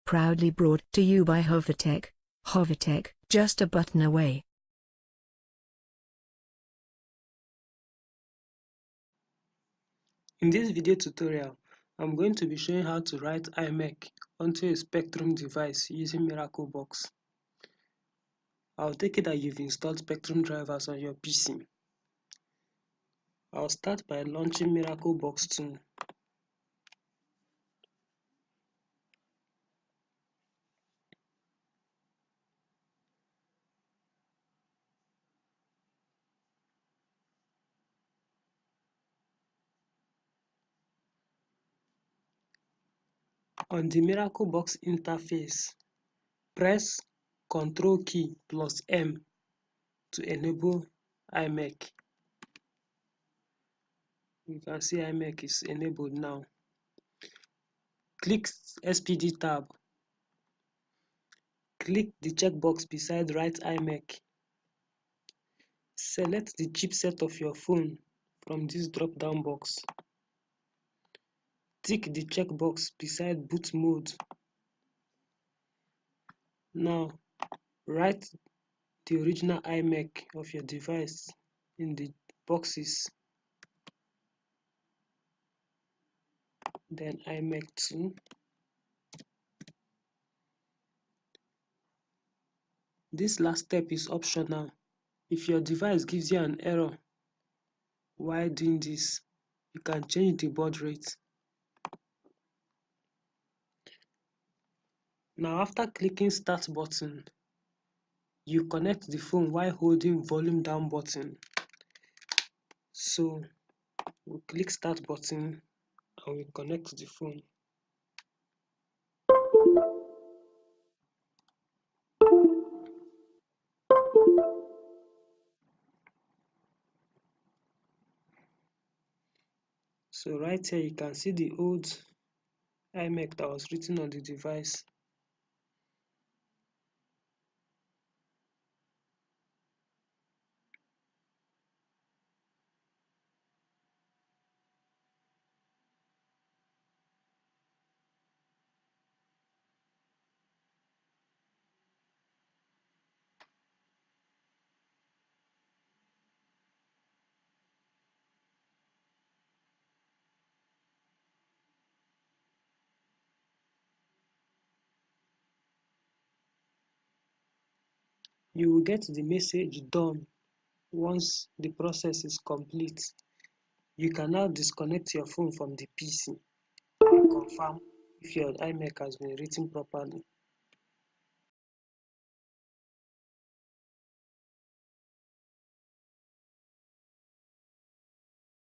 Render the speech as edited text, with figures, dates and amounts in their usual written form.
proudly brought to you by Hovertech. Hovertech, just a button away. In this video tutorial, I'm going to be showing how to write iMEC onto a Spectrum device using MiracleBox. I'll take it that you've installed Spectrum drivers on your PC. I'll start by launching MiracleBox 2. On the MiracleBox interface, press Ctrl key plus M to enable iMEC. You can see iMEC is enabled now. Click SPD tab. Click the checkbox beside Write iMEC. Select the chipset of your phone from this drop-down box. Tick the checkbox beside Boot Mode. Now, write the original iMEC of your device in the boxes. Then iMEC 2. This last step is optional. If your device gives you an error while doing this, you can change the baud rate. Now, after clicking Start button, you connect the phone while holding volume down button. So we'll click Start button and we connect the phone. So right here you can see the old iMEC that was written on the device. You will get the message done once the process is complete. You can now disconnect your phone from the PC and confirm if your iMEC has been written properly.